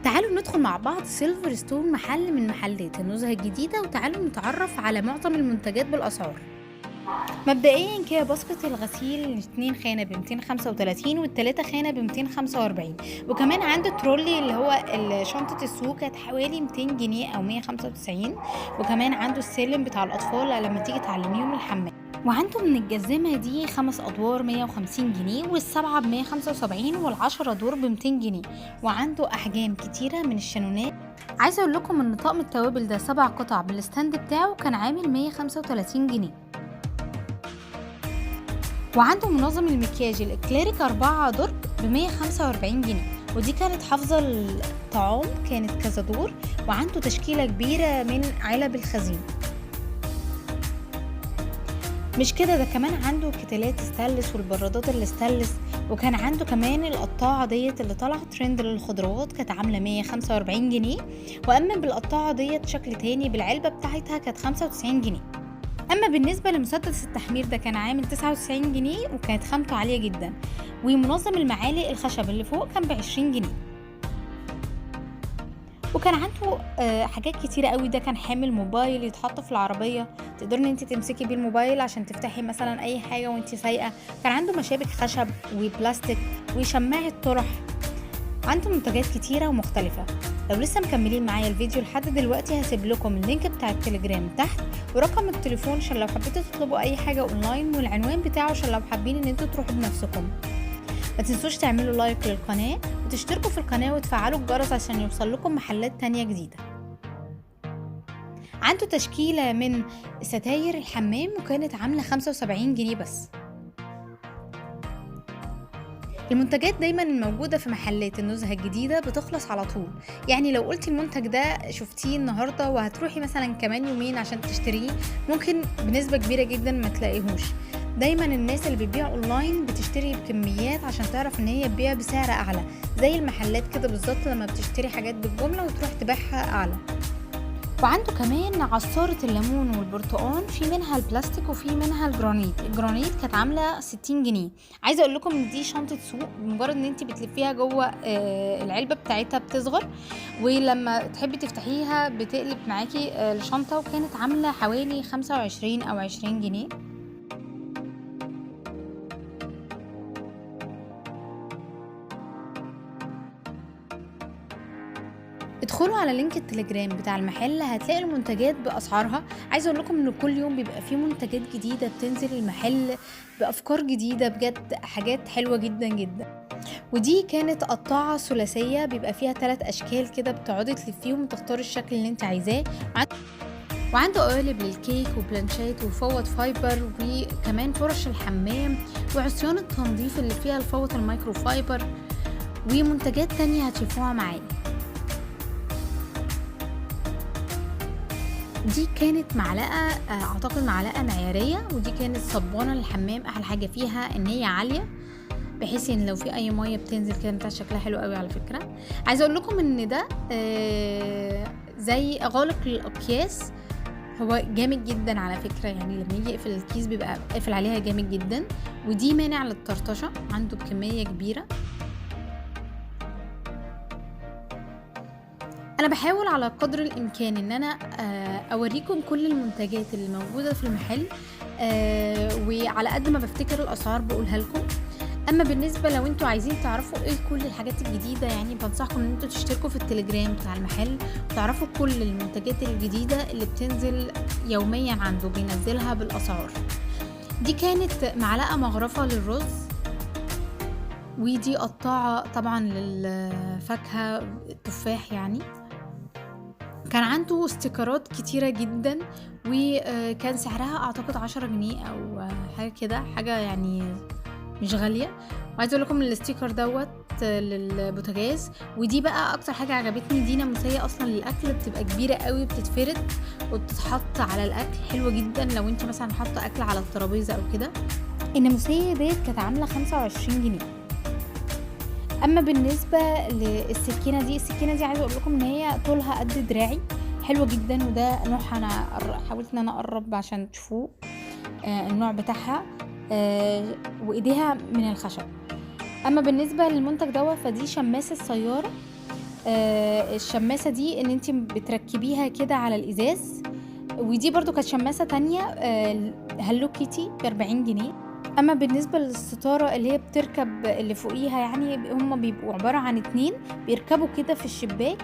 تعالوا ندخل مع بعض سيلفر ستون، محل من محلات النزهة الجديدة، وتعالوا نتعرف على معظم المنتجات بالأسعار. مبدئيا كده باسكت الغسيل 2 خانة ب235 والتلاتة خانة ب245، وكمان عنده ترولي اللي هو شنطة السوق كانت حوالي 200 جنيه أو 195، وكمان عنده السلم بتاع الأطفال لما تيجي تعلميهم الحمام، وعنده من الجزامة دي 5 أدوار 150 جنيه، والسبعة ب175، والعشرة دور ب200 جنيه، وعنده أحجام كتيرة من الشانونات. عايزة أقول لكم إن طقم التوابل ده 7 قطع بالستاند بتاعه كان عامل 135 جنيه. وعنده منظم المكياج الإكليريك 4 درج ب145 جنيه، ودي كانت حافظة الطعام، كانت كذا دور، وعنده تشكيلة كبيرة من علب الخزين. مش كده، ده كمان عنده كتالات ستانلس والبرادات الستانلس، وكان عنده كمان القطاعة ديت اللي طلعت ترند للخضروات كانت عاملة 145 جنيه، وأما بالقطاعة ديت شكل تاني بالعلبة بتاعتها كانت 95 جنيه. اما بالنسبه لمسدس التحمير ده كان عامل 99 جنيه وكانت خامته عاليه جدا، ومنظم المعالق الخشب اللي فوق كان ب20 جنيه. وكان عنده حاجات كتيره قوي. ده كان حامل موبايل يتحط في العربيه، تقدري ان انت تمسكي بيه الموبايل عشان تفتحي مثلا اي حاجه وانت سايقه. كان عنده مشابك خشب وبلاستيك وشماعه طرح. عنده منتجات كتيرة ومختلفة. لو لسه مكملين معايا الفيديو لحد دلوقتي هسيب لكم اللينك بتاع التليجرام تحت، ورقم التليفون عشان لو حبيتوا تطلبوا اي حاجة اونلاين، والعنوان بتاعه عشان لو حابين ان انتوا تروحوا بنفسكم. ما تنسوش تعملوا لايك للقناة وتشتركوا في القناة وتفعلوا الجرس عشان يوصل لكم محلات تانية جديدة. عنده تشكيلة من ستاير الحمام وكانت عاملة 75 جنيه بس. المنتجات دايما الموجودة في محلات النزهة الجديدة بتخلص على طول، يعني لو قلتي المنتج ده شفتيه النهاردة وهتروحي مثلا كمان يومين عشان تشتريه، ممكن بنسبة كبيرة جدا ما تلاقيهوش. دايما الناس اللي بتبيع اونلاين بتشتري بكميات عشان تعرف ان هي تبيع بسعر اعلى، زي المحلات كده بالظبط لما بتشتري حاجات بالجملة وتروح تبيعها اعلى. وعنده كمان عصارة الليمون والبرتقال، في منها البلاستيك وفي منها الجرانيت كانت عاملة 60 جنيه. عايزة اقول لكم ان دي شنطة سوق، بمجرد ان انت بتلفيها جوه العلبة بتاعتها بتصغر، ولما تحبي تفتحيها بتقلب معاكي الشنطة، وكانت عاملة حوالي 25 او 20 جنيه. ادخلوا على لينك التليجرام بتاع المحل هتلاقي المنتجات بأسعارها. عايزة اقول لكم ان كل يوم بيبقى فيه منتجات جديدة بتنزل المحل بأفكار جديدة، بجد حاجات حلوة جدا جدا. ودي كانت قطاعة ثلاثية بيبقى فيها 3 اشكال كده، بتقعدي تلفيهم وتختاري الشكل اللي انت عايزاه. وعنده قوالب للكيك وبلانشات وفوط فايبر، وكمان فرش الحمام وعصيان التنظيف اللي فيها الفوط المايكرو فايبر، ومنتجات تانية هتشوفوها معايا. دي كانت معلقة اعتقد معلقة معيارية، ودي كانت صبانة للحمام. احلى حاجة فيها ان هي عالية، بحيث ان لو في اي مية بتنزل كده بتاع شكلها حلو قوي على فكرة. عايزة اقول لكم ان ده زي غالق للاكياس، هو جامد جدا على فكرة، يعني لما يجي يقفل الكيس بيبقى قافل عليها جامد جدا. ودي مانع للطرطشة، عنده بكمية كبيرة. انا بحاول على قدر الامكان ان انا اوريكم كل المنتجات اللي موجودة في المحل، وعلى قد ما بفتكر الاسعار بقولها لكم. اما بالنسبة لو انتوا عايزين تعرفوا ايه كل الحاجات الجديدة، يعني بنصحكم ان انتوا تشتركوا في التليجرام بتاع المحل وتعرفوا كل المنتجات الجديدة اللي بتنزل يوميا عنده، بينزلها بالاسعار. دي كانت معلقة مغرفة للرز، ودي قطاعة طبعا للفاكهة التفاح يعني. كان عنده استيكرات كتيرة جدا، وكان سعرها اعتقد 10 جنيه او حاجة كده، حاجة يعني مش غالية. وعايزة اقول لكم الاستيكر دوت للبوتاجاز. ودي بقى اكتر حاجة عجبتني، دي ناموسية اصلا للاكل، بتبقى كبيرة قوي، بتتفرد وبتتحط على الاكل، حلوة جدا لو انت مثلا حاطة اكل على الترابيزة او كده. الناموسية ديت كانت عاملة 25 جنيه. اما بالنسبه للسكينه دي، عايزه اقول لكم ان هي طولها قد دراعي، حلوه جدا، وده نوعها انا حاولت ان انا اقرب عشان تشوفوه النوع بتاعها، وايديها من الخشب. اما بالنسبه للمنتج دوت فدي شماسه السياره، الشماسة دي ان انت بتركبيها كده على الازاز. ودي برضو كانت شماسة تانية هالو كيتي ب40 جنيه. اما بالنسبة للستارة اللي هي بتركب اللي فوقيها، يعني هما بيبقوا عبارة عن 2 بيركبوا كده في الشباك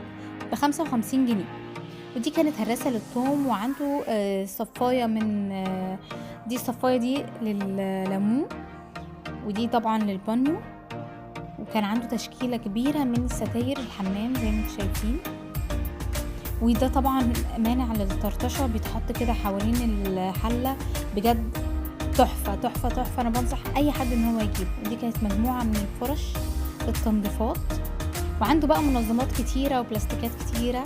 ب55 جنيه. ودي كانت هراسة للثوم. وعنده صفاية من دي الصفاية دي للليمون، ودي طبعا للبانيو. وكان عنده تشكيلة كبيرة من ستاير الحمام زي ما انتم شايفين. وده طبعا مانع للطرطشة، بيتحط كده حوالين الحلة. بجد تحفة تحفة تحفة، انا بنصح اي حد ان هو يجيبه. ودي كانت مجموعة من الفرش للتنظيفات. وعنده بقى منظمات كتيرة وبلاستيكات كتيرة.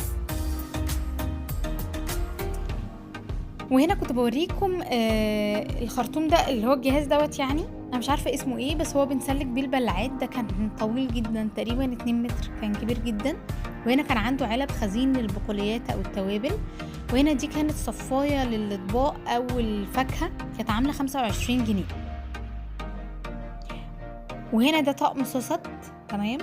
وهنا كنت بوريكم الخرطوم ده اللي هو الجهاز دوت، يعني انا مش عارفه اسمه ايه، بس هو بنسلك بيه البلاعات. ده كان طويل جدا، تقريبا 2 متر، كان كبير جدا. وهنا كان عنده علب خزين للبقوليات او التوابل. وهنا دي كانت صفايه للاطباق او الفاكهه، كانت عامله 25 جنيه. وهنا ده طقم صوصات، تمام.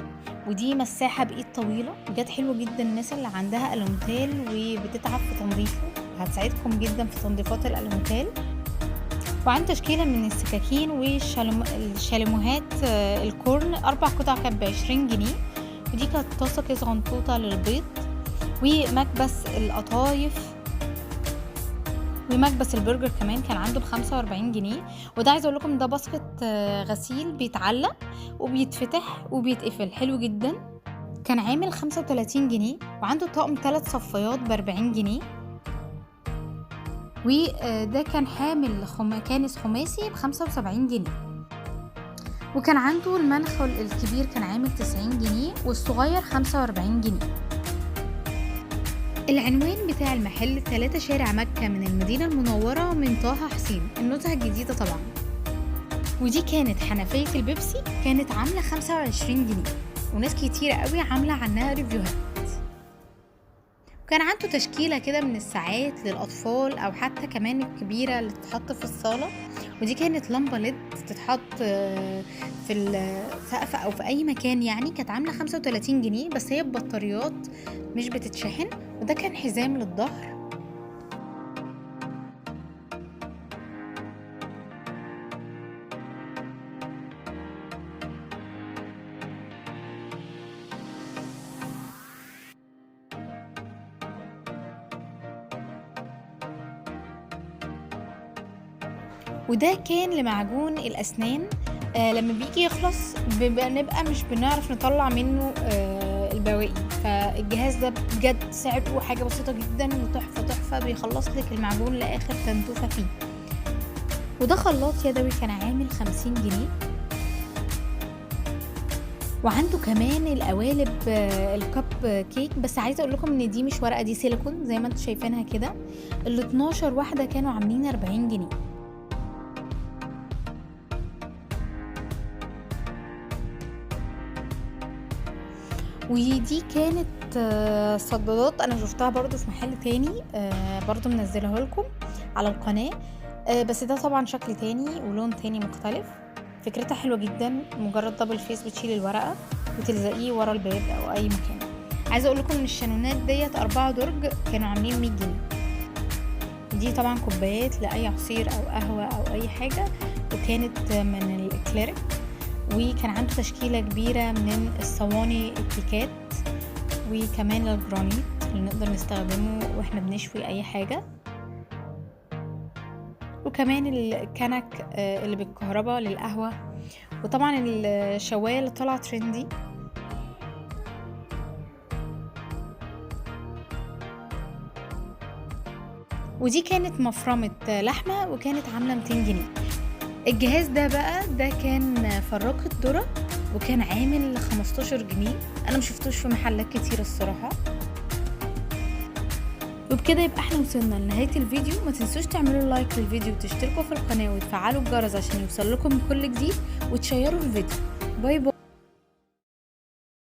ودي مساحه بايد طويله، بجد حلوه جدا. الناس اللي عندها الومتال وبتتعب في تنظيفه هتساعدكم جدا في تنظيفات الالومتال. وعند تشكيله من السكاكين والشاليموهات الكورن، 4 قطع كانت ب20 جنيه. ودي كانت طاسه كيس غنطوطه للبيض، ومكبس القطايف، ومكبس البرجر كمان كان عنده ب45 جنيه. وده عايزه اقول لكم ده باسكت غسيل بيتعلق وبيتفتح وبيتقفل، حلو جدا، كان عامل 35 جنيه. وعنده طقم 3 صفايات ب40 جنيه. وده كان حامل كانس خماسي ب75 جنيه. وكان عنده المنخل الكبير كان عامل 90 جنيه، والصغير 45 جنيه. العنوان بتاع المحل 3 شارع مكة من المدينة المنورة من طه حسين، النزهة الجديدة طبعا. ودي كانت حنفية البيبسي، كانت عاملة 25 جنيه، وناس كتيرة قوي عاملة عنها ريفيوهات. وكان عنده تشكيلة كده من الساعات للأطفال أو حتى كمان الكبيرة اللي تتحط في الصالة. ودي كانت لمبة ليد تتحط في السقف أو في أي مكان، يعني كانت عاملة 35 جنيه، بس هي ببطاريات مش بتتشحن. وده كان حزام للظهر. وده كان لمعجون الأسنان. لما بيجي يخلص نبقى مش بنعرف نطلع منه البواقي. فالجهاز ده بجد سعره حاجة بسيطة جدا وتحفة تحفة، بيخلص لك المعجون لآخر تنتوفة فيه. وده خلاط يدوي كان عامل 50 جنيه. وعنده كمان القوالب الكب كيك، بس عايزه اقول لكم ان دي مش ورقه، دي سيليكون زي ما انتم شايفينها كده. ال 12 واحده كانوا عاملين 40 جنيه. ودي كانت صدادات انا شفتها برضو في محل تاني، برضو منزلها لكم على القناه. بس ده طبعا شكل تاني ولون تاني مختلف. فكرتها حلوه جدا، مجرد دبل فيس بتشيل الورقه وتلزقيه ورا الباب او اي مكان. عايزه اقول لكم ان الشانونات ديت 4 درج كانوا عاملين 100 جنيه. دي طبعا كوبايات لاي عصير او قهوه او اي حاجه، وكانت من الاكليريك. وكان عنده تشكيله كبيره من الصواني الكيكات، وكمان الجرانيت اللي نقدر نستخدمه واحنا بنشوي اي حاجه. وكمان الكنك اللي بالكهرباء للقهوة. وطبعا الشواية اللي طلع ترندي. ودي كانت مفرمة لحمة وكانت عاملة 200 جنيه. الجهاز ده بقى ده كان فراكة ذرة وكان عامل 15 جنيه. انا مشفتوش في محلات كتير الصراحة. وبكده يبقى احنا وصلنا لنهاية الفيديو. ما تنسوش تعملوا لايك للفيديو وتشتركوا في القناة وتفعلوا الجرس عشان يوصل لكم كل جديد، وتشيروا الفيديو. باي باي.